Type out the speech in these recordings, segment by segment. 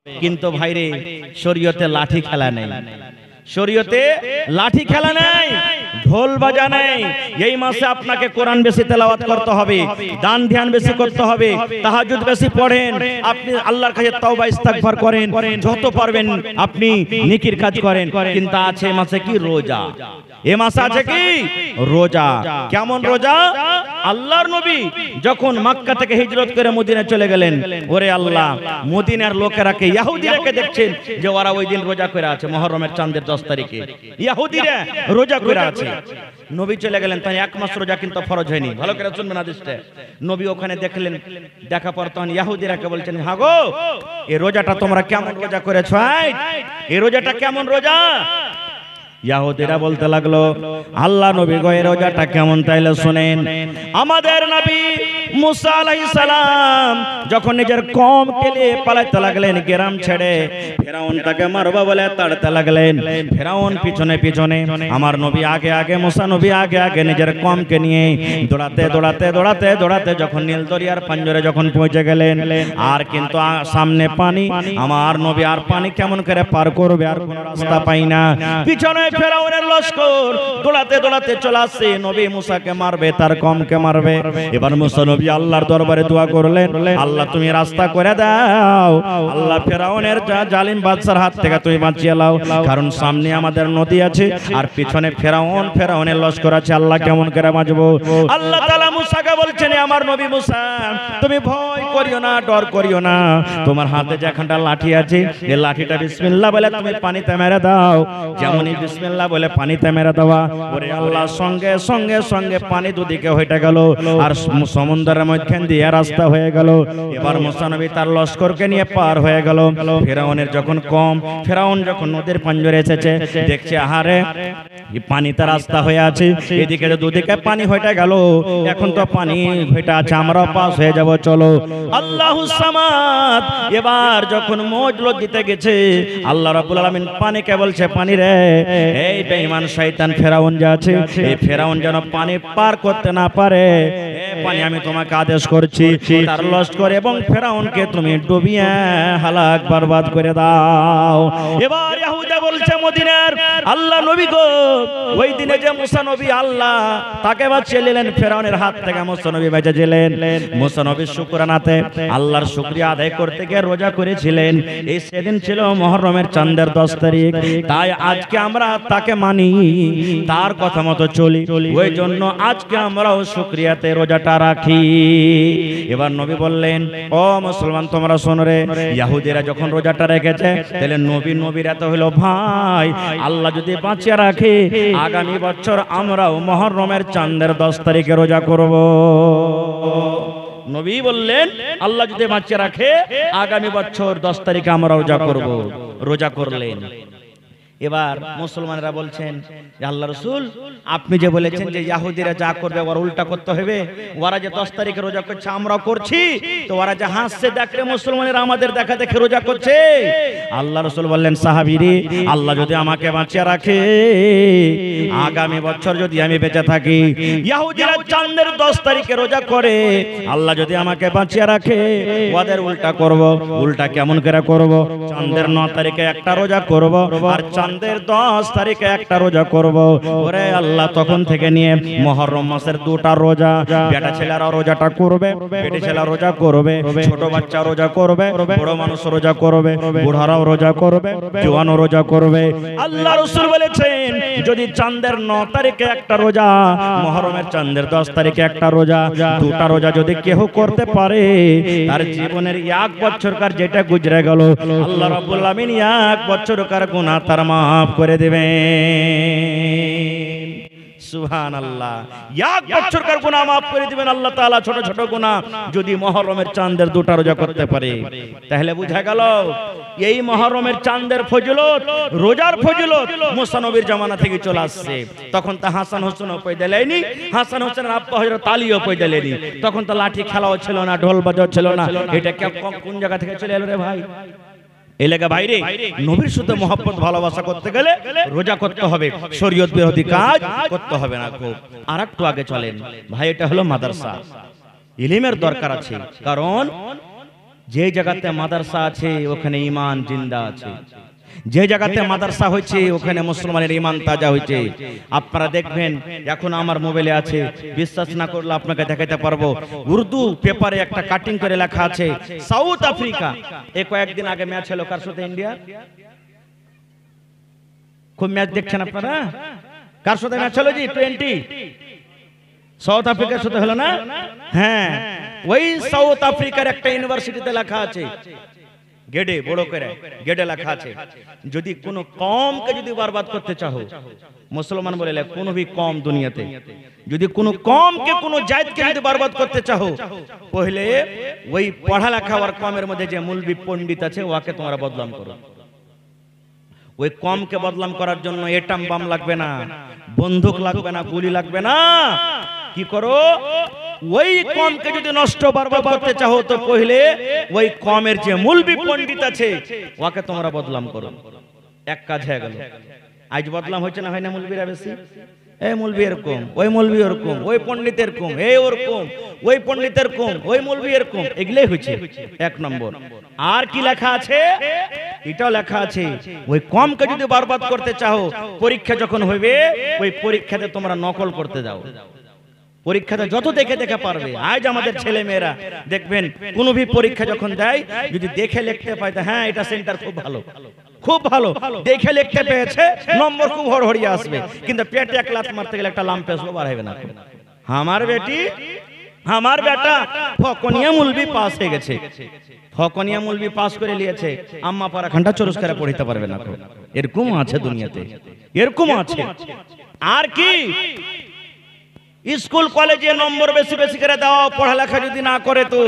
কিন্তু ভাইরে শরীয়তে লাঠি খেলা নেই, শরীয়তে লাঠি খেলা নেই, ঢোল বাজা নেই। এই মাসে আপনাকে কোরআন বেশি তেলাওয়াত করতে হবে, দান ধ্যান বেশি করতে হবে, তাহাজ্জুদ বেশি পড়েন, আপনি আল্লাহর কাছে তওবা ইস্তিগফার করেন, যত পারবেন আপনি নেকির কাজ করেন। কিন্তু আছে এই মাসে কি রোজা, এ মাসে আছে কি রোজা। কেমন রোজা? আল্লাহর নবী যখন মক্কা থেকে হিজরত করে মদিনায় চলে গেলেন, ওরে আল্লাহ, মদিনার লোকেরাকে ইহুদিরাকে দেখছেন যে ওরা ওই দিন রোজা করে আছে, মুহররমের চাঁদের 10 তারিখে ইহুদিরা রোজা করে আছে। নবী চলে গেলেন, তাই এক মাস রোজা কিন্তু ফরজ হয়নি। ভালো করে শুনবেন হাদিসটা। নবী ওখানে দেখলেন, দেখা পর তখন ইহুদিরাকে বলছেন, হ্যাঁ গো, এই রোজাটা তোমরা কেমন রোজা করেছো? এই রোজাটা কেমন রোজা? ইহুদিরা বলতে লাগলো, আল্লাহ নবী গো, এই রোজাটা কেমন তাইলে শুনেন। আমাদের নবী মুসা আলাইহিস সালাম যখন নিজের কওমকে নিয়ে পালাতে লাগলেন গ্রাম ছেড়ে, ফেরাউন তাকে মারবে বলে তাড়াতে লাগলেন। ফেরাউন পিছনে পিছনে, আমার নবী আগে আগে, মুসা নবী আগে আগে নিজের কওমকে নিয়ে দৌড়াতে দৌড়াতে দৌড়াতে দৌড়াতে যখন নীল দরিয়ার পাঞ্জরে যখন পৌঁছে গেলেন, আর কিন্তু সামনে পানি, আমার নবী আর পানি কেমন করে পার করবে, আর কোনো রাস্তা পাই না। পিছনে ফেরাউনের লশকর দৌড়াতে দৌড়াতে চলে আসছে, নবী মুসাকে মারবে, তার কওমকে মারবে। এবার মুসা নবী আল্লাহর দরবারে দোয়া করলেন, আল্লাহ তুমি রাস্তা করে দাও, আল্লাহ ফেরাউনের জালিম বাদশার হাত থেকে তুমি বাঁচিয়ে নাও, কারণ সামনে আমাদের নদী আছে আর পিছনে ফেরাউনের লশকর আছে, আল্লাহ কেমন করে বাঁচবো? আল্লাহ তাআলা মুসাকে বলছেন, আমার নবী মুসা, তুমি ভয় করিও না, ডর করিও না, তোমার হাতে যে একটা লাঠি আছে, এই লাঠিটা বিসমিল্লাহ বলে তুমি পানিতে মেরে দাও। যেমনই বিসমিল্লাহ বলে পানিতে মেরে দেওয়া, ওরে আল্লাহ, সঙ্গে সঙ্গে সঙ্গে পানি দুদিকে হয়ে গেল আর সমুদ্রের মধ্যখান দিয়ে রাস্তা হয়ে গেল। এবার মুসা নবী তার লস্করকে নিয়ে পার হয়ে গেল। ফেরাউনের যখন কম, ফেরাউন যখন নদীর পাঞ্জরে এসেছে, দেখছে আহারে পানিতে রাস্তা হয়ে আছে, এদিকে দুদিকে পানি হয়ে গেল, এখন তো পানি হয়ে আছে, আমরা পাস হয়ে যাব, চলো। আল্লাহুস সামাদ এবার যখন মজলুদ দিতে গেছে, আল্লাহ রাব্বুল আলামিন পানিকে বলছে, পানি রে, এই বেঈমান শয়তান ফেরাউন যে আছে, এই ফেরাউন যেন পানি পার করতে না পারে, পানি আমি তোমাকে আদেশ করছি, তার লস্কর এবং ফেরাউনকে তুমি ডুবিয়ে হালাক বরবাদ করে দাও। এবার ইহুদা বলছে, মদিনার আল্লাহ নবী গো, ওই দিনে যে মুসা নবী আল্লাহ তাকে বাঁচিয়ে নিলেন ফেরাউনের হাত থেকে, মুসা নবী বেঁচে ছিলেন। মুসা নবী শুকরানাতে আল্লাহর শুকরিয়া আদায় করতে গিয়ে রোজা করেছিলেন। এই সেদিন ছিল মুহররমের চাঁদের 10 তারিখ, তাই আজকে আমরা তাকে মানি, তার কথা মতো চলি, ওই জন্য আজকে আমরাও শুকরিয়াতে রোজাটা রাখি। এবার নবী বললেন, ও মুসলমান তোমরা শোনো রে, ইহুদিরা যখন রোজাটা রেখেছে, তাহলে নবীর এত হলো ভাই, আল্লাহ যদি বাঁচিয়ে রাখে, আগামী বছর আমরাও মুহররমের চাঁদের 10 তারিখে রোজা করব। নবী বললেন, আল্লাহ যদি বাঁচিয়ে রাখে, আগামী বছর 10 তারিখে আমরা রোজা করব। রোজা করলেন। এবার মুসলমানরা বলছেন, আল্লাহ রাসূল, আপনি যে বলেছেন যে ইহুদিরা যা করবে ওরা উল্টা করতে হবে, ওরা যে 10 তারিখে রোজা করছে আমরা করছি, তো ওরা যে হাসছে দেখলে মুসলমানেরা আমাদের দেখা দেখে রোজা করছে। আল্লাহ রাসূল বললেন, সাহাবীরে, আল্লাহ যদি আমাকে বাঁচিয়ে রাখে, আগামী বছর যদি আমি বেঁচে থাকি, ইহুদিরা চাঁদের 10 তারিখে রোজা করে, আল্লাহ যদি আমাকে বাঁচিয়ে রাখে, ওদের উল্টা করব। উল্টা কেমন করে করব? চাঁদের 9 তারিখে একটা রোজা করব, আর চাঁদের 10 তারিখে একটা রোজা করব। ওরে আল্লাহ, তখন থেকে নিয়ে মুহররম মাসের 2টা রোজা, বেটা ছেলেরা রোজাটা করবে, বেটি ছেলেরা রোজা করবে, ছোট বাচ্চা রোজা করবে, বড় মানুষ রোজা করবে, বুড়ারাও রোজা করবে, জওয়ানও রোজা করবে। আল্লাহ রাসূল বলেছেন, যদি চাঁদের 9 তারিখে একটা রোজা, মুহররমের চাঁদের 10 তারিখে একটা রোজা, 2টা রোজা যদি কেউ করতে পারে, তার জীবনের 1 বছরকার যেটা গুজরে গেল, আল্লাহ রাব্বুল আমিন 1 বছরকার গুনাহ তার মাফ করে দিবেন। সুবহানাল্লাহ, 1 বছরকার গুনাহ মাফ করে দিবেন আল্লাহ তাআলা, ছোট ছোট গুনাহ যদি মুহররমের চাঁদের 2টা রোজা করতে পারে। তাহলে বুঝা গেল এই মুহররমের চাঁদের ফজিলত, রোজার ফজিলত মুসা নবীর জামানা থেকে চলে আসছে। তখন তা হাসান হোসেনও পয়দা লেয়নি, হাসান হোসেনের আব্বা হযরত আলীও পয়দা লেয়নি, তখন তো লাঠি খেলাও ছিল না, ঢোল বাজাও ছিল না। এটা কোন জায়গা থেকে চলে এলো রে ভাই? এলাকা বাইরে নবীর সাথে মহব্বত ভালোবাসা করতে গেলে রোজা করতে হবে, শরীয়ত বিরোধী কাজ করতে হবে না। খুব আর একটু আগে চলেন ভাই, এটা হলো মাদ্রাসা, ইলমের দরকার আছে। কারণ যে জায়গাতে মাদ্রাসা আছে ওখানে ঈমান জিন্দা আছে, যে জায়গাতে মাদ্রাসা হয়েছে ওখানে মুসলমানের ঈমান তাজা হয়েছে। আপনারা দেখবেন এখন আমার মোবাইলে আছে, বিশ্বাস না করলে আপনাকে দেখাতে পারবো, উর্দু পেপারে একটা কাটিং করে লেখা আছে সাউথ আফ্রিকা। এই কয়েকদিন আগে ম্যাচ হলো কার সাথে? ইন্ডিয়া। খুব ম্যাচ দেখছেন আপনারা? কার সাথে ম্যাচ হলো? জি 20 সাউথ আফ্রিকার সাথে হলো না? হ্যাঁ, ওই সাউথ আফ্রিকার একটা ইউনিভার্সিটিতে লেখা আছে, গেডে বড় করে গেডে লেখা আছে, যদি কোন কমকে যদি বরবাদ করতে চাও, মুসলমান বলে কোন ভি কম দুনিয়াতে, যদি কোন কমকে কোন জাতকে যদি বরবাদ করতে চাও, পহলে ওই পড়ালেখা আর কমের মধ্যে যে মৌলবি পণ্ডিত আছে ওকে তোমরা বদনাম করো। ওই কমকে বদনাম করার জন্য এটাম বাম লাগবে না, বন্দুক লাগবে না, গুলি লাগবে না। কি করো? ওই কমকে যদি নষ্ট বরবাদ করতে চাও তো পহলে ওই কমের যে মৌলবি পণ্ডিত আছে ওকে তোমরা বদনাম করো। এক কাজ হয়ে গেল। আজ বদনাম হচ্ছে না হয় না? মৌলবিরা বেশি, এই মৌলবি এরকম, ওই মৌলবি ওরকম, ওই পণ্ডিত এরকম, এই ওরকম, ওই পণ্ডিত এরকম, ওই মৌলবি এরকম, এগুলাই হচ্ছে এক নম্বর। আর কি লেখা আছে? এটাও লেখা আছে ওই কমকে যদি বরবাদ করতে চাও, পরীক্ষা যখন হইবে ওই পরীক্ষাতে তোমরা নকল করতে যাও। পরীক্ষাতে যত দেখে দেখে পারবে। আজ আমাদের ছেলে মেয়েরা দেখবেন কোন ভি পরীক্ষা যখন দেয়, যদি দেখে লিখতে পায় হ্যাঁ এটা সেন্টার খুব ভালো, খুব ভালো, দেখে লিখতে পেয়েছে, নম্বর খুব হড়হড়িয়ে আসবে, কিন্তু পেটে এক লাত মারতে গেলে একটা লাম্প আসবে, বার হবে না। আমার বেটি, আমার বেটা ফকনিয়া মৌলবি পাস হয়ে গেছে, ফকনিয়া মৌলবি পাস করে নিয়েছে, আম্মা পারা ঘন্টা চরস করে পড়িতে পারবে না। এরকম আছে দুনিয়াতে, এরকম আছে। আর কি? স্কুল কলেজে নম্বর বেশি বেশি করে দাও, পড়ালেখা যদি না করে তো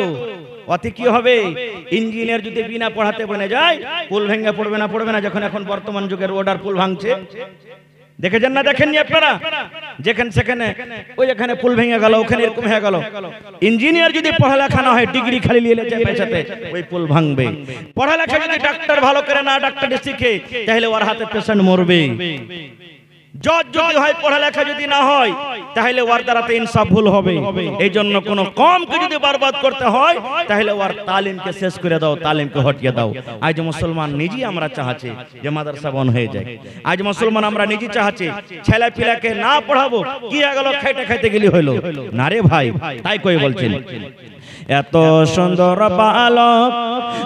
অতি কি হবে? ইঞ্জিনিয়ার যদি বিনা পড়াতে বনে যায়, পুল ভেঙে পড়বে না? পড়বে না? যখন এখন বর্তমান যুগের ওডার পুল ভাঙছে, দেখেছেন না? দেখেননি আপনারা? যেখানে সেখানে ওই এখানে পুল ভেঙে গেল, ওখানে এরকম হয়ে গেল। ইঞ্জিনিয়ার যদি পড়ালেখা না হয়, ডিগ্রি খালি নিয়ে যায় পেছাতে, ওই পুল ভাঙবে। পড়ালেখা যদি ডাক্তার ভালো করে না ডাক্তারি শিখে, তাহলে ওর হাতে পেশেন্ট মরবে। জজ যদি হয়, পড়ালেখা যদি না হয়, তাহলে ওর দ্বারাতে ইনসাফ ভুল হবে। এই জন্য কোন কমকে যদি বরবাদ করতে হয়, তাহলে ওর তালিমকে শেষ করে দাও, তালিমকে হটিয়ে দাও। আজ মুসলমান নিজেই আমরা চাহাচ্ছি যে মাদ্রাসা বন্ধ হয়ে যায়। আজ মুসলমান আমরা নিজেই চাহাচ্ছি ছেলে পিলাকে না পড়াবো, কি হয়ে গেল, খাইতে খাইতে গেলি হইলো না রে ভাই। তাই কই বলছেন, এত সুন্দর বালক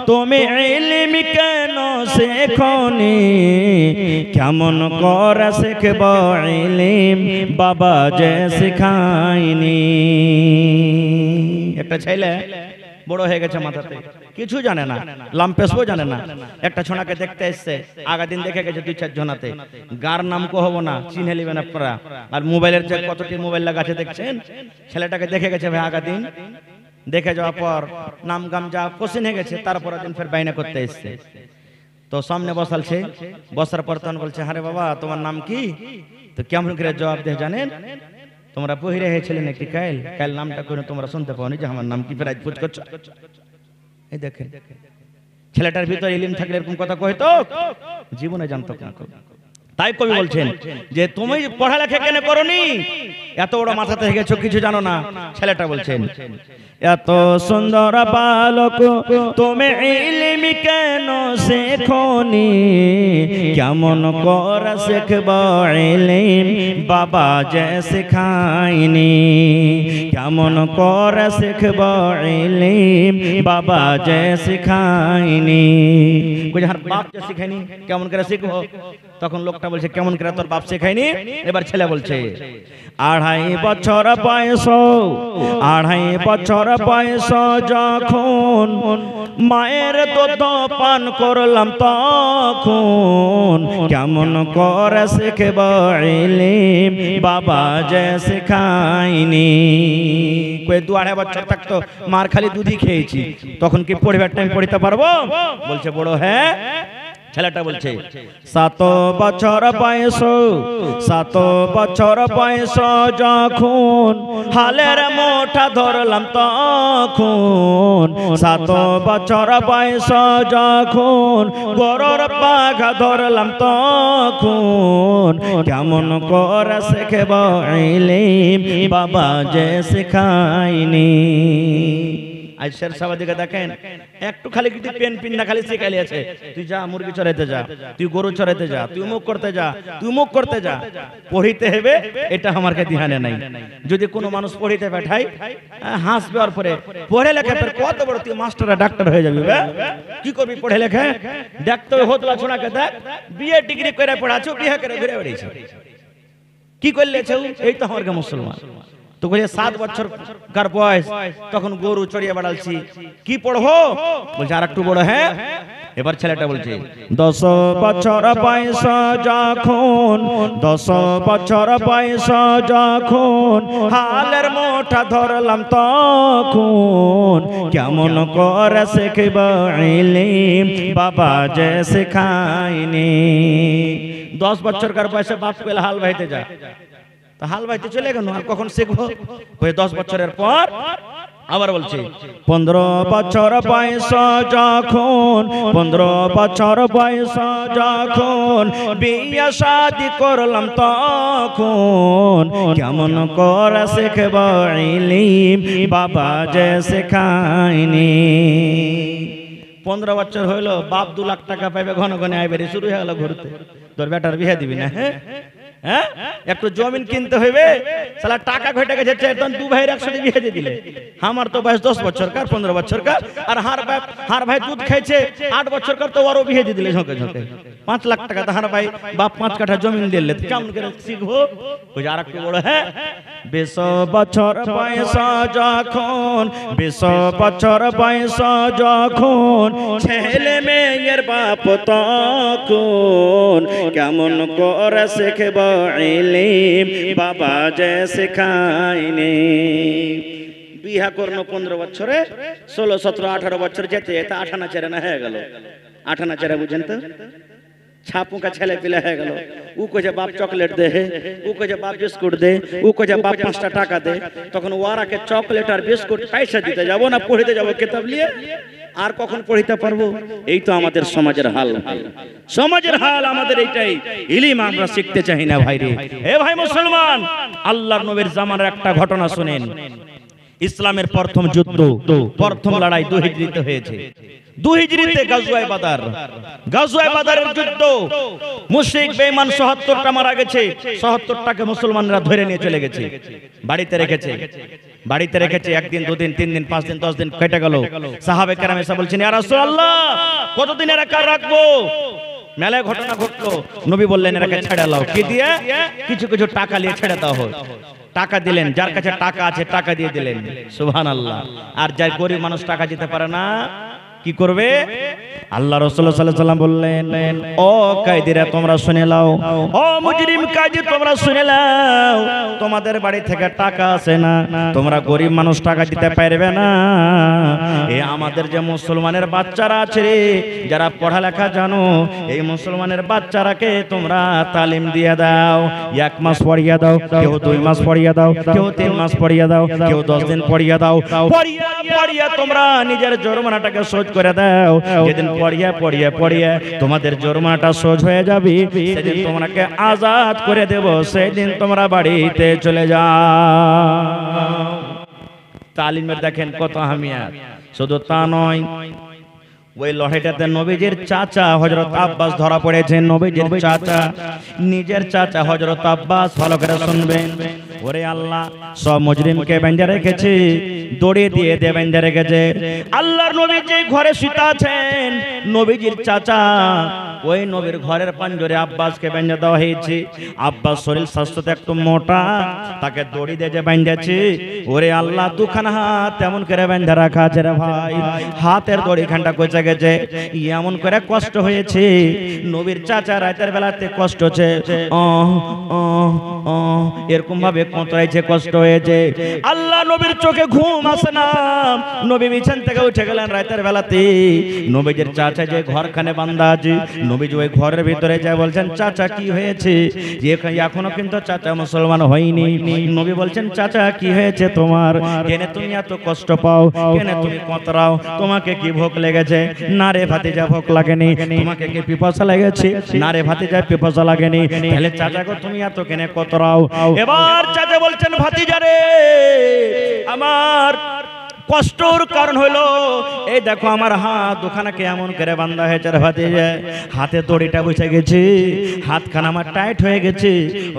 তুমি ইলম কেন শেখনি, কেমন করে শিখব ইলম বাবা যে শিখায়নি। একটা ছেলে বড় হয়ে গেছে, মাথাতে কিছু জানে না, লাম্পেসও জানে না। একটা ছোনাকে দেখতে এসছে, আগা দিন দেখে গেছে 2-4 জনাতে, গার নাম কহব না, চিনে নেবেন আপনারা। আর মোবাইলের যে কতটি মোবাইল লাগা আছে দেখছেন, ছেলেটাকে দেখে গেছে ভাই আগা দিন, দেখে যাওয়ার পর নাম গাম যা কোশ্চেন হয়ে গেছে, তারপর দিন ফের বাইনা করতে এসছে। তো সামনে বসালছে, বসার পর তখন বলছে, আরে বাবা তোমার নাম কি? তো কেমন করে জবাব দেয় জানেন? তোমরা বহিরে হয়েছিলেন একটি কাইল, কাইল নামটা করে তোমরা শুনতে পাওনি যে আমার নাম কি? ফের আজ পুছ করছো। এই দেখেন, ছেলেটার ভিতরে ইলম থাকলে এরকম কথা কইতো? জীবনে জানতো না। তাই কবি বলছেন যে তুমি পড়ালেখা কেন করনি? এত বড় মাথাতে থেকে গেছো, কিছু জানো না। ছেলেটা বলছেন, এত সুন্দর বালক তুমি ইলম কেন শেখনি, কেমন করে শিখব ইলম বাবা যে শিখায়নি, কেমন করে শিখব ইলম বাবা যে শিখায়নি। বাপ যে শিখায়নি, কেমন করে শিখবো? তখন লোকটা বলছে, কেমন করে তোর বাপ শেখায়নি? এবার ছেলে বলছে, 2.5 বছর বয়স, 2.5 বছর বয়স যখন মায়ের দুধ পান করলাম, তখন কেমন করে শিখব ইলম বাবা যে শিখায়নি। কই 2.5 বছর থাকতো মার খালি দুধই খেয়েছি, তখন কি পড়িবার টাইম পড়িতে পারবো? বলছে বড় হ্যাঁ। ছেলেটা বলছে 7 বছর বয়স, 7 বছর বয়স যখন হালের মোটা ধরলাম, তখন 7 বছর বয়স যখন গরুর পাঘা ধরলাম, তখন কেমন করে শিখব ইলম বাবা যে শিখায়নি। আজ শের সাহেবদিকে দেখেন একটু খালি কিন্তু পেন পিন না খালি শিখাইলে আছে, তুই যা মুরগি চড়াইতে যা, তুই গরু চড়াইতে যা, তুই মুখ করতে যা, তুই মুখ করতে যা, পড়িতে হবে এটা আমাকে ধ্যানে নাই। যদি কোনো মানুষ পড়িতে পাঠাই হাসবে, আর পরে পড়ে লেখা কত বড় তুই মাস্টার ডাক্তার হয়ে যাবি, কি করবি পড়ে লেখে? দেখতে হোতলা ছোড়াকে দেখ বিএ ডিগ্রি করে পড়াছো, বিয়ে করে ঘুরে বেড়েছে, কি করলে? এই তো আমার মুসলমান। তো বলে 7 বছর কার বয়স, তখন গরু চড়িয়ে বেড়ালছি, কি পড়বো? বলছে আর একটু বড়। হ্যাঁ, এবার ছেলেটা বলছে 10 বছর বয়স যখন, 10 বছর বয়স যখন হালের মোটা ধরলাম তখন, কেমন করে শিখব ইলম বাবা যে শেখায়নি। 10 বছরকার বয়সে বাপ কইলে হাল বাইতে যা, তা হাল বাইতে চলে গেল, আর কখন শিখবো? 10 বছরের পর আবার বলছে 15 বছর বয়স যখন, 15 বছর বয়স যখন বিয়ে শাদি করলাম তখন, কেমন করে শিখব ইলম বাবা যে শেখায়নি। 15 বছর হইলো, বাপ 2 লাখ টাকা পাইবে, ঘন ঘন আইবে, শুরু হয়ে গেল ঘুরতে, তোর বেটার বিয়ে দিবি না? হ্যাঁ, একটু জমিন কিনতে হইবে, সালা টাকা ঘটে গেছে, তখন 2 ভাইয়ের একসাথে বিয়ে দিয়ে দিলে। আমার তো বয়স 10 বছর কার, 15 বছর কার, আর হার ভাই দুধ খাইছে 8 বছর কার, তো ওরও বিয়ে দিয়ে দিলে ঝোঁকে ঝোঁকে। 5 লাখ টাকা তাহার ভাই বাপ 5 কাঠা জমিন দিলে, কেমন করে শিখবো? ওই আর একটু বড়। হ্যাঁ, 20 বছর বয়স যখন, 20 বছর বয়স যখন ছেলে মেয়ের বাপ তখন, কেমন করে শিখব ইলম বাবা যে শেখায়নি। বিয়া করলো 15 বছরে, 16, 17, 18 বছর যেতে যেতে 18 চেরা না হয়ে গেল। 18 চেরা বুঝেন তো, ছাপুকা ছেলে পিলে হয়ে গেল। ও কইছে বাপ চকলেট দে, ও কইছে বাপ বিস্কুট দে, ও কইছে বাপ 5টা টাকা দে। তখন ওরাকে চকলেট আর বিস্কুট পয়সা দিতে যাবো না, পড়িতে যাবো কিতাব নিয়ে, আর কখন পড়িতে পারবো? এই তো আমাদের সমাজের হাল, সমাজের হাল আমাদের এইটাই। ইলম আমরা শিখতে চাই না ভাই রে। এ ভাই মুসলমান, আল্লাহর নবীর জামানার একটা ঘটনা শুনেন। ইসলামের প্রথম যুদ্ধ, প্রথম লড়াই 2 হিজরিতে হয়েছে। 2 হিজরিতে গাজওয়ায়ে বাদর, গাজওয়ায়ে বাদরের যুদ্ধ। মুশরিক বেঈমান ৭৭টা মারা গেছে, ৭৭টাকে মুসলমানরা ধরে নিয়ে চলে গেছে, বাড়িতে রেখেছে। বাড়িতে রেখেছে 1 দিন 2 দিন 3 দিন 5 দিন 10 দিন কেটে গেল। সাহাবে কেরাম এসে বলছেন, ইয়া রাসূলুল্লাহ, কতদিন এরা রাখবো? মেলায় ঘটনা ঘটলো, নবী বললেন এরাকে ছেড়ে দাও। কি দিয়ে? কিছু কিছু টাকা নিয়ে ছেড়ে দাও। টাকা দিলেন, যার কাছে টাকা আছে টাকা দিয়ে দিলেন, সুবহানাল্লাহ। আর যার গরিব মানুষ টাকা দিতে পারে না, কি করবে? আল্লাহ রাসূল সাল্লাল্লাহু আলাইহি ওয়াসাল্লাম বললেন, ও কায়দিরা তোমরা শুনে নাও, ও মুজরিম কাজী তোমরা শুনে নাও, তোমাদের বাড়ি থেকে টাকা আসে না, তোমরা গরিব মানুষ টাকা দিতে পারবে না। এই আমাদের যে মুসলমানের বাচ্চারা আছে রে, যারা পড়ালেখা জানো, এই মুসলমানের বাচ্চারাকে তোমরা তালিম দিয়ে দাও। 1 মাস পড়িয়ে দাও, কেউ 2 মাস পড়িয়ে দাও, কেউ 3 মাস পড়িয়ে দাও, কেউ 10 দিন পড়িয়ে দাও। পড়িয়ে তোমরা নিজের জরিমানাটাকে শোধ করে দাও। যেদিন পড়িয়ে তোমাদের জরিমানাটা শোধ হয়ে যাবে, সেদিন তোমাকে আজাদ করে দেব, সেদিন তোমরা বাড়িতে চলে যাও। তালিমের দেখেন কত আহমিয়ত। শুধু তা নয়, ওই লড়াইটাতে নবীজির চাচা হযরত আব্বাস ধরা পড়েছেন। নবীজির চাচা, নিজের চাচা হযরত আব্বাস, ভালো করে শুনবেন। ওরে আল্লাহ, সব মুজরিমকে বেঁধে রেখেছে, দড়ি দিয়ে বেঁধে রেখেছে। আল্লাহর নবী যে ঘরে শুতে আছেন, নবীজির চাচা ওই নবীর ঘরের পাঞ্জরে আব্বাসকে বেঁধে দেওয়া হয়েছে। আব্বাস শরীর স্বাস্থ্য একটু মোটা, তাকে দড়ি দিয়ে যে বেঁধেছে। ওরে আল্লাহ, 2খানা হাত তেমন করে বেঁধে রাখা আছে রে ভাই, হাতের দড়ি খানটা কচে গেছে, এমন করে কষ্ট হয়েছে। নবীর চাচা রাতের বেলাতে কষ্ট হচ্ছে, এরকম ভাবে কোঁতরাইছে, কষ্ট হয়েছে। আল্লাহ নবীর চোখে ঘুম আসে না, নবী বিছানা থেকে উঠে গেলেন রাতের বেলাতে। নবীজির চাচা যে ঘরখানে বান্ধা আছে, নবীজি ওই ঘরের ভিতরে যায়, বলছেন চাচা কি হয়েছে? এখনো কিন্তু চাচা মুসলমান হয়নি। নবী বলছেন, চাচা কি হয়েছে তোমার? কেন তুমি এত কষ্ট পাও? কেন তুমি কোঁতরাও? তোমাকে কি ভোগ লেগেছে? না রে ভাতিজা, ভোগ লাগেনি। তোমাকে কি পিপাসা লেগেছে? না রে ভাতিজা, পিপাসা লাগেনি। তাহলে চাচা গো তুমি এত কেন কোঁতরাও? এবার চাচা বলছেন, ভাতিজা রে, আমার কষ্টর কারণ হলো এই দেখো আমার হাত ওখানে কেমন করে বান্ধা হয়েছে রে ভাতিজা, হাতে দড়িটা বসে গেছে, হাতখানা আমার টাইট হয়ে গেছে,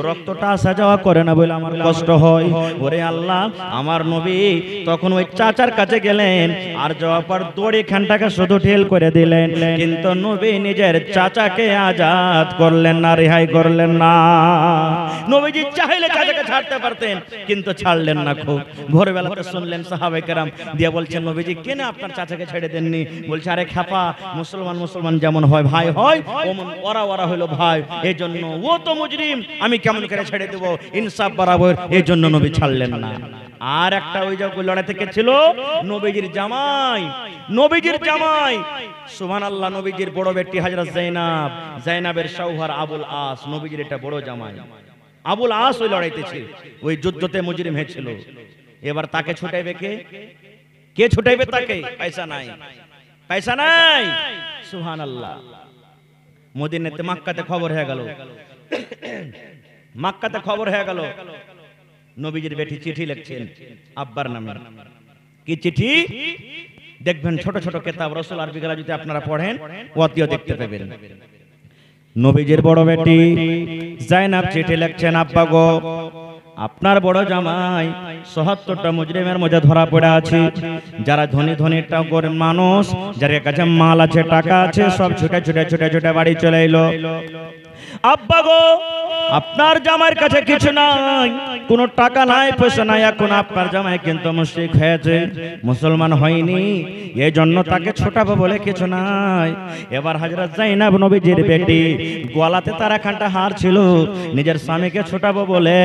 রক্তটা আসা যাওয়া করে না বলে আমার কষ্ট হয়। ওরে আল্লাহ, আমার নবী তখন ওই চাচার কাছে গেলেন, আর যাওয়ার পর দড়ি খানটাকে শুধু ঢিল করে দিলেন, কিন্তু নবী নিজের চাচাকে আজাদ করলেন না, রেহাই করলেন না। নবীজি চাইলে চাচাকে ছাড়তে পারতেন, কিন্তু ছাড়লেন না। খুব ভোরবেলাতে শুনলেন সাহাবায়ে কেরাম দিয়ে বলছেন, নবীজি কেন আপনার চাচাকে ছেড়ে দেননি? বলছে, আরে খাপা, মুসলমান যেমন হয় ভাই হয়, ওরা হলো ভাই, এই জন্য ও তো মুজরিম, আমি কেমন করে ছেড়ে দেব, ইনসাফ বরাবর, এই জন্য নবী ছাড়লেন না। আর একটা ওই যে লড়াই থেকে ছিল নবীজির জামাই সুবহানাল্লাহ, নবীজির বড় বেটি হযরত জাইনাবের শাওহর আবুল আস, নবীজির এটা বড় জামাই আবুল আস ওই লড়াইতে ছিল, ওই যুদ্ধতে মুজরিম হয়েছিল। এবার তাকে ছুটাইবে কে ছুটাইবে তাকে? পয়সা নাই। সুবহানাল্লাহ। মদিনাতে মক্কাতে খবর হয়ে গেল, নবীজির বেটি চিঠি লিখছেন আব্বার নামে। কি চিঠি? দেখবেন ছোট ছোট কিতাব রাসূল আরবি গলা যদি আপনারা পড়েন ওয়াতিও দেখতে পাবেন। নবীজির বড় বেটি জাইনাব চিঠি লিখছেন, আব্বা গো, আপনার বড় জামাই ৭৭টা মুজরিমের মধ্যে ধরা পড়ে আছে। যারা ধনী গরিব মানুষ, যার কাছে মাল আছে, টাকা আছে, সব ছুটে বাড়ি চলে এলো। আব্বা গো, আপনার জামাইয়ের কাছে কিছু নাই, কোনো টাকা নাই, পয়সা নাই। এখন আপনার জামাই কিন্তু মুশরিক হয়েছে, মুসলমান হয়নি, এই জন্য তাকে ছোটাবো বলে কিছু নাই। এবার হযরত জাইনাব নবীজির বেটি, গলাতে তার একখানটা হার ছিল, নিজের স্বামীকে ছোটাবো বলে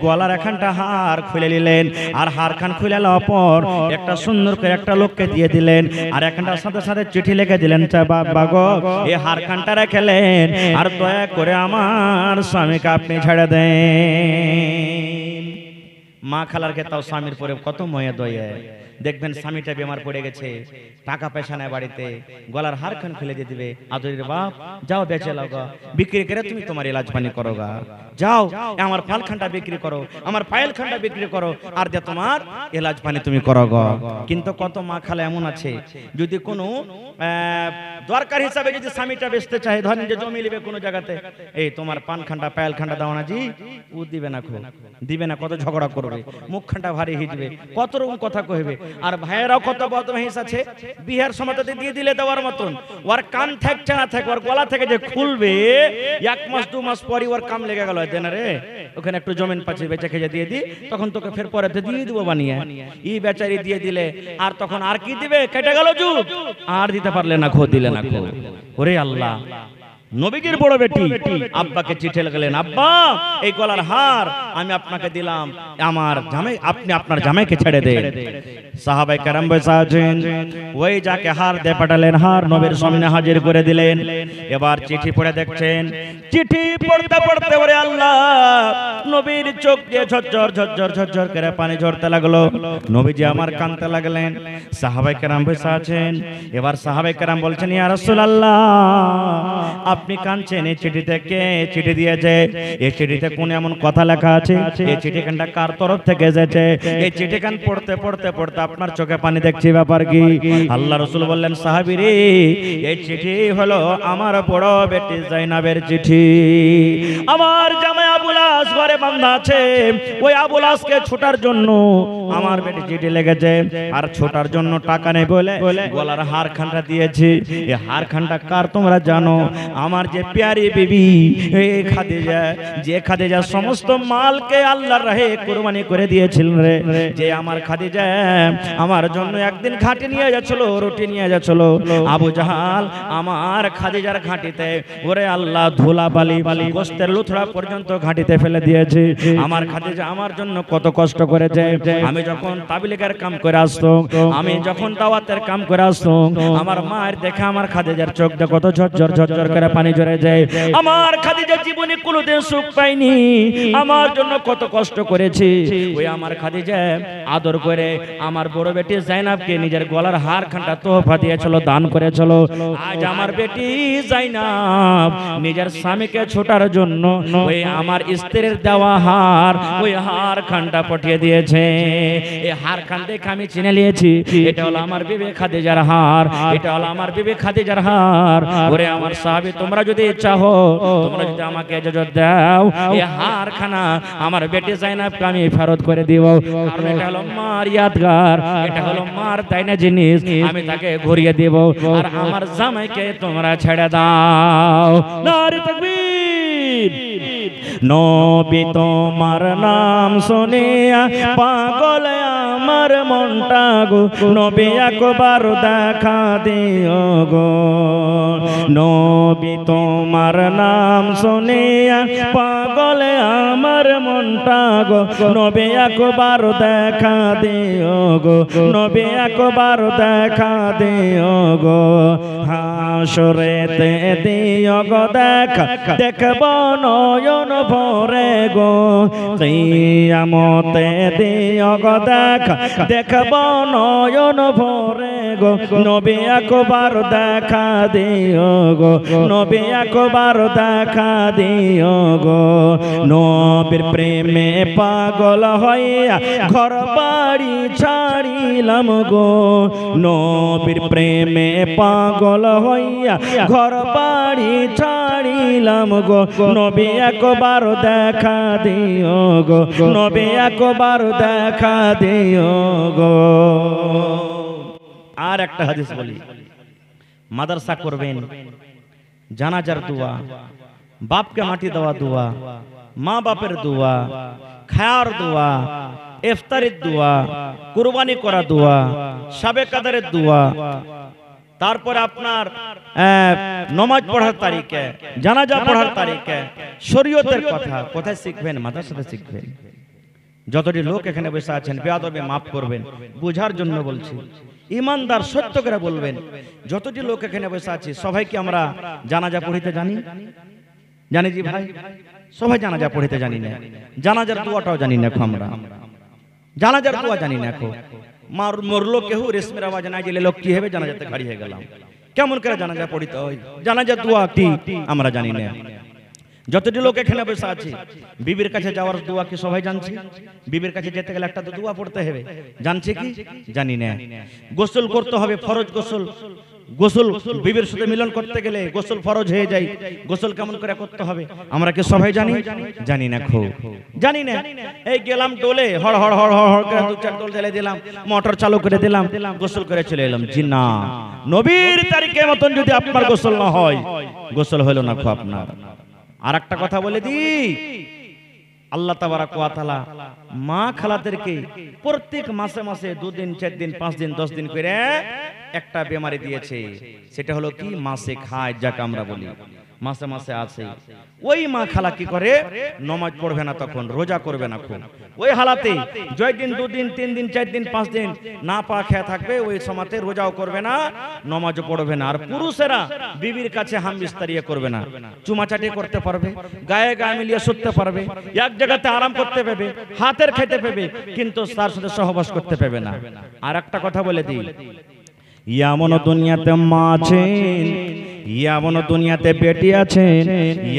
গলার একখানটা হার খুলে নিলেন, আর হারখান খুলে নেওয়ার পর একটা সুন্দর করে একটা লোককে দিয়ে দিলেন, আর একখানটার সাথে চিঠি লিখে দিলেন, বাবা গো, এই হারখানটা রেখেলেন, আর দয়া করে আমার স্বামীকে আপনি ছেড়ে দেন। মা খালার কে তাও স্বামীর পরে কত ময়া দয়া। দেখবেন স্বামীটা বেমার পড়ে গেছে, টাকা পয়সা নাই বাড়িতে, গলার হারখান খুলে দিয়ে দিবে, আদরের বাপ যাও বেচে লাও গা, বিক্রি করে তুমি তোমার ইলাজ পানি করো গা, যাও আমার ফালখানটা বিক্রি করো, আমার পায়েলখানটা বিক্রি করো, আর দে তোমার ইলাজ পানি তুমি করো গা। কিন্তু কত মা খালা এমন আছে, যদি কোনো দরকার হিসাবে যদি স্বামীটা বেচতে চায়, ধরেন যে জমি নেবে কোনো জায়গাতে, এই তোমার পানখানটা পায়েলখানটা দাও না জি, ও দিবে না, কত ঝগড়া করবে, মুখখানটা ভারী হিজবে, কত রকম কথা কইবে। আর ভাইয়েরাও কত বদমাইশ আছে, বিহার সমাজতে দিয়ে দিলে দেওয়ার মতন, ওর কান থাকছে না থাক, ওর গলা থেকে যে খুলবে 1 মাস 2 মাস পরই ওর কাম লেগে গেল, দেন রে ওখানে একটু জমিন পাচ্ছি বেচে খেয়ে দিয়ে দি, তখন তোকে ফের পরে দিয়ে দিব বানিয়ে, ই বেচারি দিয়ে দিলে, আর তখন আর কি দিবে, কেটে গেল যুগ, আর দিতে পারলে না, দিলে না। ওরে আল্লাহ, নবীজির বড় বেটি আব্বাকে চিঠি লিখলেন, আব্বা এই গলার হার আমি আপনাকে দিলাম, আমার জামাই, আপনি আপনার জামাইকে ছেড়ে দেন। সাহাবায়ে কেরাম বসে আছেন, ওই যাকে হার দিয়ে পাঠালেন, হার নবীর সামনে হাজির করে দিলেন। এবার চিঠি পড়ে দেখছেন, চিঠি পড়তে ওরে আল্লাহ, নবীর চোখ দিয়ে ঝরঝর করে পানি ঝরতে লাগলো। নবীজি আমার কাঁদতে লাগলেন। সাহাবায়ে কেরাম বসে আছেন। এবার সাহাবায়ে কেরাম বলছেন, ইয়া রাসূলুল্লাহ, আপনি কাঁদছেন, এই চিঠিতে কে চিঠি দিয়েছে? এই চিঠিতে কোন এমন কথা লেখা আছে? এই চিঠিখানটা কার তরফ থেকে এসেছে? এই চিঠিখান পড়তে আপনার চোখে পানি দেখছি, ব্যাপার কি? আল্লাহ রাসূল বললেন, সাহাবী রে, এই চিঠি হলো আমার বড় বেটি জাইনাবের চিঠি। আমার জামাই আবুল আস ঘরে বাঁধা আছে, ওই আবুল আসকে ছোটার জন্য আমার বেটি চিঠি লেগেছে, আর ছোটার জন্য টাকা নেই বলে গলার হারখানটা দিয়েছে। এই হারখানটা কার তোমরা জানো? আমার যে প্যারি বিবি খাদিজা, যে খাদিজা সমস্ত মালকে আল্লাহর রাহে কুরবানি করে দিয়েছিলেন রে, যে আমার খাদিজা আমার জন্য একদিন ঘাটে নিয়ে যাচ্ছিল, রুটি নিয়ে যাচ্ছিল, আবু জাহাল আমার খাদিজার ঘাটিতে ওরে আল্লাহ ধুলা বালি গোস্তের লুথড়া পর্যন্ত ঘাটিতে ফেলে দিয়েছে। আমার খাদিজা আমার জন্য কত কষ্ট করেছে। আমি যখন তাবলীগের কাম করে আসতাম, আমি যখন দাওয়াতের কাম করে আসতাম, আমার মায়ের দেখে আমার খাদিজার চোখ দিয়ে কত ঝরঝর করে পানি পানি ঝরে যায়। আমার খাদিজা জীবনে কোনোদিন সুখ পায়নি, আমার জন্য কত কষ্ট করেছে। ওই আমার খাদিজা আদর করে আমার বড় বেটি জাইনাবকে নিজের গলার হার খানটা তোহফা দিয়েছিল, দান করেছিল। আজ আমার বেটি জাইনাব নিজের স্বামীকে ছোটার জন্য ওই আমার স্ত্রীর দেওয়া হার, ওই হার খানটা পাঠিয়ে দিয়েছে। এই হার খান দেখে আমি চিনে নিয়েছি এটা হলো আমার বিবি খাদিজার হার, এটা হলো আমার বিবি খাদিজার হার। ওরে আমার সাহাবী, তোমরা যদি চাও, তোমরা যদি আমাকে ইজাজত দাও, এই হার খানা আমার বেটি জাইনাবকে আমি ফেরত করে দিব। কারণ এটা হলো মার ইয়াদগার, এটা হলো মার তাইনা জিনিস, আমি তাকে ঘুরিয়ে দিব। আর আমার জামাইকে তোমরা ছেড়ে দাও। নারে তাকবীর। নবী তোমার নাম শুনিয়া পাগল আমার মনটা গো, নবী একবার দেখা দিও গো। নবী তোমার নাম শুনিয়া পাগল আমার মনটা গো, নবী একবার দেখা দিও গো, নবী একবার দেখা দিও গো। হাসরেতে দিও গো দেখা, দেখব নয়ন ভরে গো। কিয়ামতে দিও গো দেখা, দেখব নয়ন ভরে গো। নবী একবার দেখা দিও গো, নবী একবার দেখা দিও গো। নবীর প্রেমে পাগল হইয়া ঘর বাড়ি ছাড়িলাম গো, নবীর প্রেমে পাগল হইয়া ঘর বাড়ি ছাড়িলাম গো। নবী একবার দেখা দিও গো, নবী একবার দেখা দিও গো। আর একটা হাদিস বলি, মাদ্রাসা করবেন, জানাজার দোয়া, বাপকে মাটি দেওয়া দোয়া, মা বাপের দোয়া, খায়ার দোয়া, ইফতারের দোয়া, কুরবানি করা দোয়া, শাবে কাদরের দোয়া, তারপরে আপনার নামাজ পড়ার তারিখে, জানাজা পড়ার তারিখে, শরীয়তের কথা কোথায় শিখবেন? মাদ্রাসাতে শিখবেন। যতটি লোক এখানে বসে আছেন বেয়াদবে মাফ করবেন, বোঝার জন্য বলছি। ইমানদার সত্য করে বলবেন, যতটি লোক এখানে বসে আছে সবাই কি আমরা জানাজা পড়িতে জানি? জানি জি ভাই, সবাই জানাজা পড়িতে জানি না। জানাজার দোয়াটাও জানি না আমরা, জানাজার দোয়া জানি না। মরলো কেউ রেশমের আওয়াজ নাই গেলে লোক কি হবে, জানাজাতে খাড়ি হয়ে গেলাম। কেমন করে জানাজা পড়িতে হয়, জানাজার দোয়া কি আমরা জানি না। যতটি লোক এখানে বসে আছে বিবির কাছে যাওয়ার দোয়া কি সবাই জানছে? বিবির কাছে যেতে গেলে একটা তো দোয়া পড়তে হবে, জানছে কি? জানি না। গোসল করতে হবে, ফরজ গোসল। গোসল বিবির সাথে মিলন করতে গেলে গোসল ফরজ হয়ে যায়। গোসল কেমন করে করতে হবে আমরা কি সবাই জানি? জানি না, খুব জানি না। এই গেলাম ডোলে, হড় হড় হড় হড় হড় করে দু চার ডোল জ্বালিয়ে দিলাম, মোটর চালু করে দিলাম, গোসল করে চলে এলাম। জি না, নবীর তারিখের মতন যদি আপনার গোসল না হয়, গোসল হলো না খুব আপনার। আর একটা কথা বলে দি, আল্লাহ তাবারাক ওয়া তাআলা মা খালাদেরকে প্রত্যেক মাসে মাসে 2 দিন 4 দিন 5 দিন 10 দিন করে একটা বেমারি দিয়েছে। সেটা হলো কি? মাসে খায়, যাকে আমরা বলি মাসে মাসে আছে। ওই মা খালা কি করে? নামাজ পড়বে না, তখন রোজা করবে না। খুব ওই হালাতে জয় দিন 2 দিন 3 দিন 4 দিন 5 দিন না পা খেয়ে থাকবে। ওই সময়তে রোজাও করবে না, নামাজও পড়বে না। আর পুরুষেরা বিবির কাছে হাম বিস্তারিয়ে করবে না, চুমাচাটি করতে পারবে, গায়ে গায়ে মিলিয়ে শুতে পারবে, এক জায়গাতে আরাম করতে পারবে, হাতের খেতে পারবে, কিন্তু তার সাথে সহবাস করতে পারবে না। আর একটা কথা বলে দিই, এমন দুনিয়াতে মা আছেন, এমন দুনিয়াতে বেটি আছেন,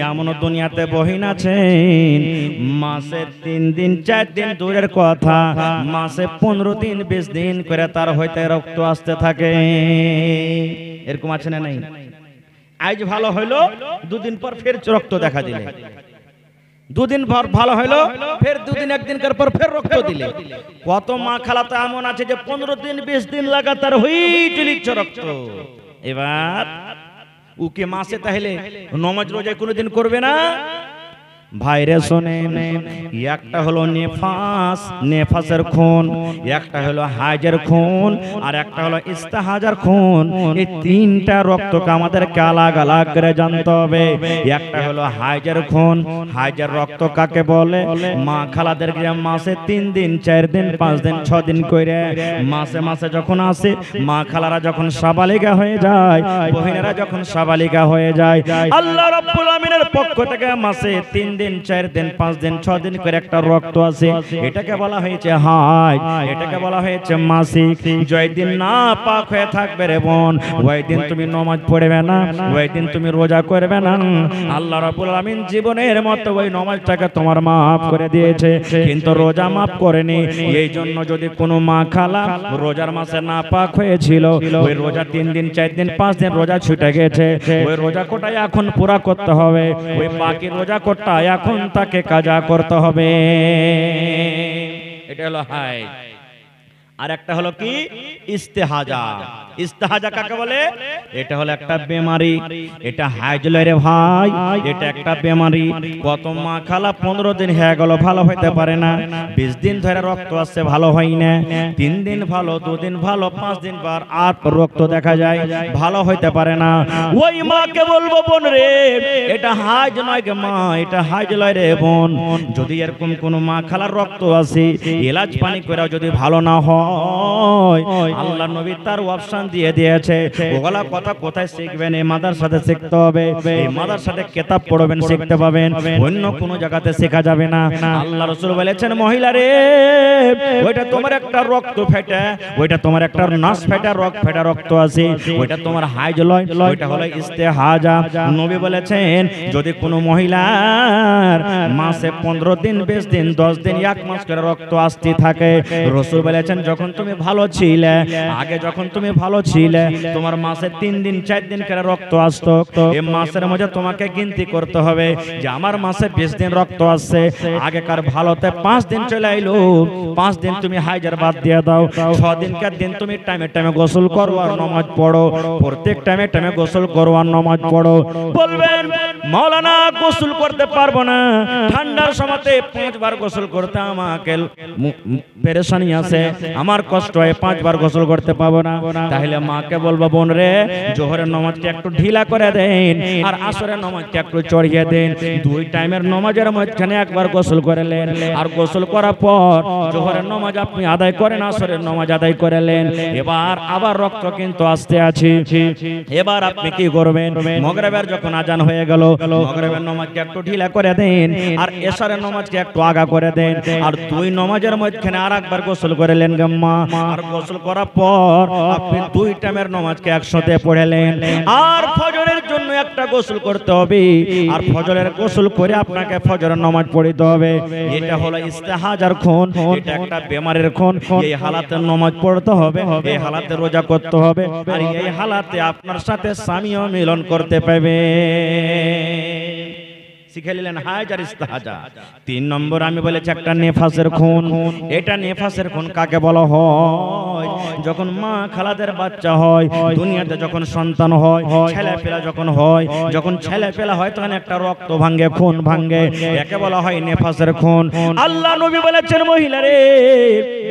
এমন দুনিয়াতে বহিন আছেন, মাসে 3 দিন 4 দিন দূরের কথা, মাসে 15 দিন 20 দিন করে তার হইতে রক্ত আসতে থাকে। এরকম আছে না নাই? আজ ভালো হইলো, 2 দিন পর ফের রক্ত দেখা দিলে, 2 দিন পর ভালো হইলো, ফের 2 দিন 1 দিন পর ফের রক্ত দিলে। কত মা খালা তো এমন আছে যে 15 দিন 20 দিন লাগাতার হই চলিচ্ছে রক্ত। এবার উকে মাসে তাহলে নামাজ রোজা কোনোদিন করবে না, ভাইরে শোনেন, একটা হলো নেফাস, নেফাসের খুন, একটা হলো হাইজের খুন, আর একটা হলো ইস্তেহাজার খুন। এই তিনটা রক্তকে আমাদেরকে আলাদা আলাদা করে জানতে হবে। একটা হলো হাইজের খুন। হাইজের রক্ত কাকে বলে? মা খালাদেরকে মাসে 3 দিন 4 দিন 5 দিন 6 দিন করে মাসে মাসে যখন আসে, মা খালারা যখন সাবালিকা হয়ে যায়, বহিনেরা যখন সাবালিকা হয়ে যায়, আল্লাহ রাব্বুল আমিনের পক্ষ থেকে মাসে 3 দিন 4 দিন 5 দিন 6 দিন করে একটা রক্ত আছে, এটাকে বলা হয়েছে হাইজ, এটাকে বলা হয়েছে মাসিক। যেই দিন না পাক হয়ে থাকবে রে বোন, ওই দিন তুমি নামাজ পড়বে না, ওই দিন তুমি রোজা করবে না। আল্লাহ রাব্বুল আমিন জীবনের মতো ওই নামাজটাকে তোমার মাফ করে দিয়েছে, কিন্তু রোজা মাফ করেনি। এই জন্য যদি কোনো মা খালা রোজার মাসে না পাক হয়েছিল, ওই রোজা 3 দিন 4 দিন 5 দিন রোজা ছুটে গেছে, ওই রোজা কোটাই এখন পুরা করতে হবে। ওই বাকি রোজা কোটা এখন তাকে কাজা করতে হবে। এটা হলো হাইজ। আর একটা হলো কি? ইস্তেহাজা। ইস্তেহাজা কাকে বলে? এটা হলো একটা বেমারি। এটা হাইজ লয় রে ভাই, এটা একটা বেমারি। কত মা খালা 15 দিন হয়ে গেল ভালো হইতে পারে না, 20 দিন ধরে রক্ত আসছে ভালো হয় না, 3 দিন ভালো, 2 দিন ভালো, 5 দিন পর আর রক্ত দেখা যায়, ভালো হইতে পারে না। ওই মাকে বলবো, বোন রে, এটা হাইজ নয় গে মা, এটা হাইজ লয় রে বোন। যদি এরকম কোন মা খালার রক্ত আসে, এলাজ পানি করে যদি ভালো না হয়, আল্লাহ নবী তার অপশন দিয়ে দিয়েছে। ওগুলা কথা কোথায় শিখবেন? এই মাদ্রাসাতে শিখতে হবে। এই মাদ্রাসাতে কিতাব পড়বেন, শিখতে পাবেন, অন্য কোন জায়গাতে শেখা যাবে না। আল্লাহ রাসূল বলেছেন, মহিলা রে, ওইটা তোমার একটা রক্ত ফেটে, ওইটা তোমার একটা নাস ফেটে রক্ত আছে, ওইটা তোমার হাইজ লয়, ওইটা হলো ইস্তেহাজা। নবী বলেছেন, যদি কোনো মহিলার মাসে 15 দিন 20 দিন 10 দিন 1 মাস করে রক্ত আসতে থাকে, রাসূল বলেছেন, যখন তুমি ভালো ছিলে, আগে যখন তুমি ভালো ছিলে, তোমার মাসে 3 দিন 4 দিন করে রক্ত আসতো, এই মাসের মধ্যে তোমাকে গিনতি করতে হবে যে আমার মাসে 20 দিন রক্ত আসছে, আগেকার ভালোতে 5 দিন চলে আইলো, 5 দিন তুমি হাইজার বাদ দিয়ে দাও, 6 দিনকার দিন তুমি টাইমে টাইমে গোসল করো আর নামাজ পড়ো, প্রত্যেক টাইমে টাইমে গোসল করো আর নামাজ পড়ো। বলবেন, মাওলানা গোসল করতে পারবো না, ঠান্ডার সময়তে 5 বার গোসল করতে আমাকে পেরেশানি আছে, আমার কষ্ট হয়, 5 বার গোসল করতে পাবো না। তাহলে মাকে বলবো, বোন রে, জোহরের নামাজটা একটু ঢিলা করে দেন আর আসরের নামাজটা একটু চড়িয়ে দেন। 2 টাইমের নামাজের মাঝখানে একবার গোসল করলেন, আর গোসল করার পর জোহরের নামাজ আপনি আদায় করেন, আসরের নামাজ আদায় করলেন। এবার আবার রক্ত কিন্তু আসতে আছে, এবার আপনি কি করবেন? মাগরিবের যখন আজান হয়ে গেল, মাগরিবের নামাজকে একটু ঢিলা করে দেন আর এশারের নামাজকে একটু আগা করে দেন, আর 2 নামাজের মাঝখানে আরেকবার গোসল করলেন গাম্মা, আর গোসল করার পর আপনি 2 টাইমের নামাজকে একসাথে পড়লেন। আর ফজরের জন্য একটা গোসল করতে হবে, আর ফজরের গোসল করে আপনাকে ফজরের নামাজ পড়তে হবে। এটা হলো ইস্তেহাজার খুন, এটা একটা বেমারের খুন। এই হালাতে নামাজ পড়তে হবে, এই হালাতে রোজা করতে হবে, আর এই হালাতে আপনার সাথে স্বামীও মিলন করতে পারবে। শিখে নিলেন হাইজ আর ইস্তেহাজা। 3 নম্বর আমি বলেছি একটা নেফাসের খুন। এটা নেফাসের খুন কাকে বলা হয়? যখন মা খালাদের বাচ্চা হয়, দুনিয়াতে যখন সন্তান হয়, ছেলেপেলা যখন হয়, যখন ছেলেপেলা হয় তখন একটা রক্ত ভাঙে, খুন ভাঙে, একে বলা হয় নেফাসের খুন। আল্লাহ নবী বলেছেন, মহিলা রে,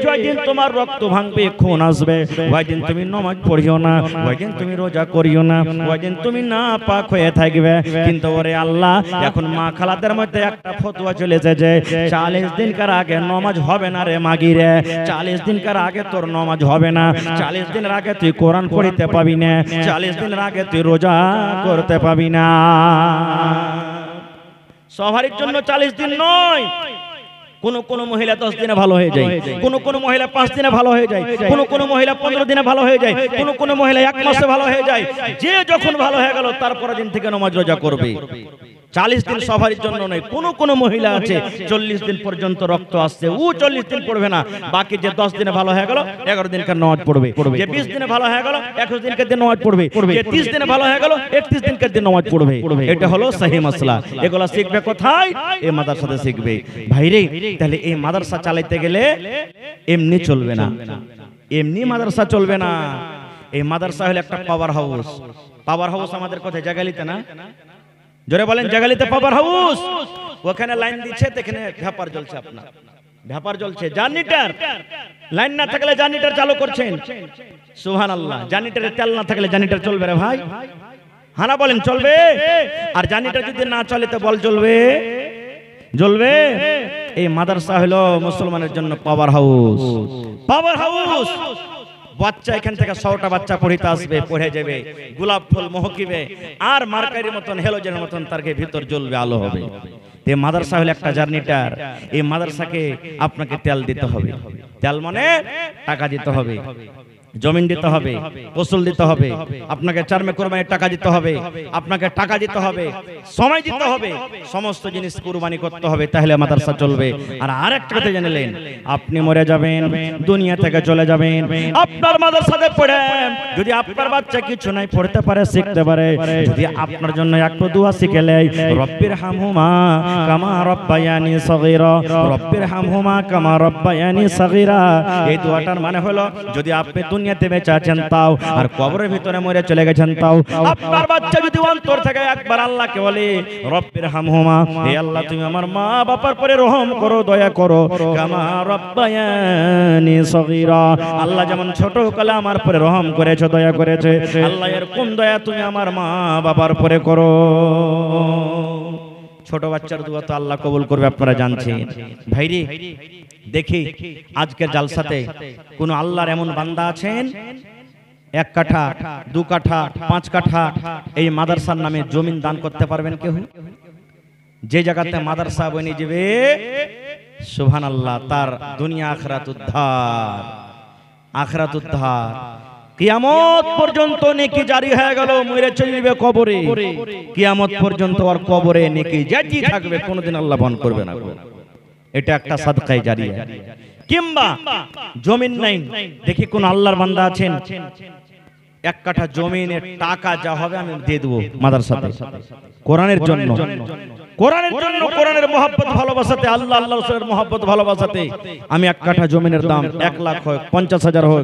যেদিন তোমার রক্ত ভাঙবে, খুন আসবে, ওই দিন তুমি নামাজ পড়িও না, ওই দিন তুমি রোজা করিও না, ওই দিন তুমি না পাক হয়ে থাকবে। কিন্তু ওরে আল্লাহ, এখন মা খালাদের মধ্যে একটা ফতোয়া চলেছে যে 40 দিনকার আগে নামাজ হবে না রে মাগি রে, 40 দিনকার আগে তোর নামাজ হবে না, 40 দিনের আগে তুই কোরআন পড়তে পাবি না, 40 দিনের আগে তুই রোজা করতে পাবি না। সবার জন্য 40 দিন নয়, কোন মহিলা 10 দিনে ভালো হয়ে যায়, কোন মহিলা 5 দিনে ভালো হয়ে যায়, কোন মহিলা 15 দিনে ভালো হয়ে যায়, কোন মহিলা 1 মাসে ভালো হয়ে যায়। যে যখন ভালো হয়ে গেল তারপরের দিন থেকে নামাজ রোজা করবে। 40 দিন সবার জন্য নয়। কোন মহিলা আছে 40 দিন পর্যন্ত রক্ত আসছে, ও 40 দিন পড়বে না, বাকি যে 10 দিনে ভালো হয়ে গেল 11 দিনকার নামাজ পড়বে, যে 20 দিনে ভালো হয়ে গেল 21 দিনকার দিন নামাজ পড়বে, যে 30 দিনে ভালো হয়ে গেল 31 দিনকার দিন নামাজ পড়বে। এটা হলো সহি মাসলা। এগুলা শিখবে কোথায়? এই মাদ্রাসাতে শিখবে। ভাইরে, তাহলে এই মাদ্রাসা চালাইতে গেলে এমনি চলবে না, এমনি মাদ্রাসা চলবে না। এই মাদ্রাসা হলো একটা পাওয়ার হাউস। পাওয়ার হাউস আমাদের কোথায়? জাগালিতে না? জোরে বলেন, জাগালিতে পাওয়ার হাউস। ওখানে লাইন দিচ্ছে, এখানে ভ্যাপার জ্বলছে, আপনার ভ্যাপার জ্বলছে। জার্নিটার লাইন না থাকলে জার্নিটার চালু করছেন, সুবহানাল্লাহ। জার্নিটারে তেল না থাকলে জার্নিটার চলবে রে ভাই? হানা বলেন, চলবে? আর জার্নিটার যদি না চলে তো বল চলবে? জ্বলবে। এই মাদ্রাসা হলো মুসলমানের জন্য পাওয়ার হাউস, পাওয়ার হাউস। বাচ্চা এখান থেকে 100টা বাচ্চা পড়িতে আসবে, পড়ে যাবে, গোলাপ ফুল মহকিবে, আর মার্কারির মতন হেলোজেনের মতন তার ভিতর জ্বলবে, আলো হবে। এই মাদ্রাসা হলো একটা জার্নিটার। এই মাদ্রাসাকে আপনাকে তেল দিতে হবে। তেল মানে টাকা দিতে হবে, জমিন দিতে হবে, ফসল দিতে হবে, আপনাকে চারমে কোরবানির টাকা দিতে হবে, আপনাকে টাকা দিতে হবে, সময় দিতে হবে, সমস্ত জিনিস কুরবানি করতে হবে, তাহলে মাদ্রাসা চলবে। আর আরেকটা কথা জানলেন, আপনি মরে যাবেন, দুনিয়া থেকে চলে যাবেন, আপনার মাদ্রাসাতে পড়ে যদি আপনার বাচ্চা কিছু নাই পড়তে পারে, শিখতে পারে, যদি আপনার জন্য একটু দোয়া শিখে নেয়, রব্বির হামহুমা কামা রব্বায়ানি সগীরা, রব্বির হামহুমা কামা রব্বায়ানি সগীরা, এই দোয়াটার মানে হলো যদি আপনি দুনিয়াতে বেঁচে আছেন তাও, আর কবরের ভিতরে মরে চলে গেছেন তাও, আপনার বাচ্চা যদি অন্তর থেকে একবার আল্লাহকে বলে রব্বির হামহুমা, হে আল্লাহ তুমি আমার মা বাবার পরে রহম করো, দয়া করো, কামা রব্বায়ানি সগীরা, আল্লাহ যেমন ছোট কালে আমার পরে রহম করেছো, দয়া করেছে, আল্লাহ এর কোন দয়া তুমি আমার মা বাবার পরে করো। ছোট বাচ্চার দোয়া তো আল্লাহ কবুল করবে, আপনারা জানছেন। ভাইরে দেখি আজকের জালসাতে কোন আল্লাহর এমন বান্দা আছেন 1 কাঠা 2 কাঠা 5 কাঠা এই মাদ্রাসার নামে জমিন দান করতে পারবেন? কেউ যে জায়গাতে মাদ্রাসা বনে যাবে, সুবহানাল্লাহ, তার দুনিয়া আখিরাত উদ্ধার, আখিরাত উদ্ধার। কিয়ামত পর্যন্ত নেকি জারি হয়ে গেল, মরে চলবে কবরে, কিয়ামত পর্যন্ত আর কবরে নেকি জারি থাকবে, কোনোদিন আল্লাহ বন্ধ করবে না। এটা একটা সাদকায়ে জারিয়া। কিংবা জমিন নাই, দেখি কোন আল্লাহর বান্দা আছেন 1 কাঠা জমিনের টাকা যা হবে আমি দিয়ে দেব মাদ্রাসাতে, কোরআনের জন্য, কোরআনের জন্য, কোরআনের মহব্বত ভালোবাসাতে, আল্লাহ আল্লাহ রাসূলের মহব্বত ভালোবাসাতে আমি 1 কাঠা জমিনের দাম 1 লাখ হোক, 50,000 হোক,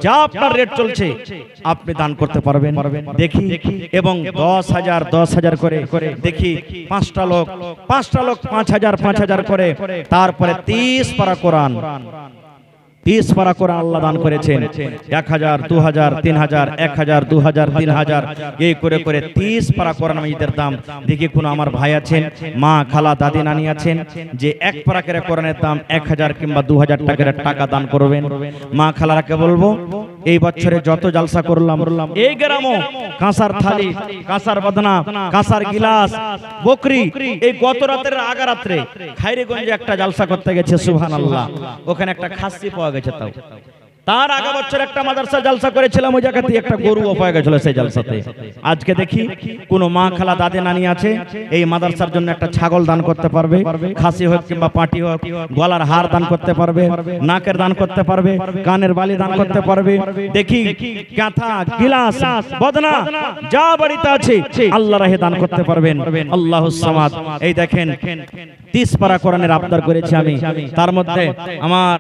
যা আপনার রেট চলছে আপনি দান করতে পারবেন। দেখি এবং 10,000 করে দেখি 5টা লোক 5,000 করে, তারপরে 30 পারা কোরআন, 30 পারা কোরআন আল্লাহ দান করেছেন। 1,000, 2,000, 3,000, 1,000, 2,000, 3,000 এই করে করে 30 পারা কোরআন মাজিদের দাম। দেখি কোন আমার ভাই আছেন, মা খালা দাদি নানি আছেন, যে 1 পারা করে কোরআনের দাম 1,000 কিংবা 2,000 টাকার টাকা দান করবেন। মা খালারাকে বলবো এই বছরে যত জালসা করলাম, এই গ্রামও কাঁসার থালি, কাঁসার বদনা, কাঁসার গিলাস, বকরি, এই গত রাতের আগা রাত্রে খাইরেগঞ্জে একটা জালসা করতে গেছে, সুবহানাল্লাহ, ওখানে একটা খাসি পাওয়া গেছে। তাও তার আগা বছর একটা মাদ্রাসা জালসা করেছিলাম, ওই জায়গাতে একটা গরুও পাওয়া গেছিল সেই জালসাতে। আজকে দেখি কোন মা খালা দাদি নানি আছে, এই মাদ্রাসার জন্য একটা ছাগল দান করতে পারবে, খাসি হোক কিংবা পাটি হোক, গলার হার দান করতে পারবে, নাকের দান করতে পারবে, কানের বালি দান করতে পারবে। দেখি কাঁথা, গিলাস, বদনা যা বাড়িতে আছে আল্লাহর রাহে দান করতে পারবেন। আল্লাহুস সামাদ। এই দেখেন 30 পারা কোরআনের আবদার করেছি আমি, তার মধ্যে আমার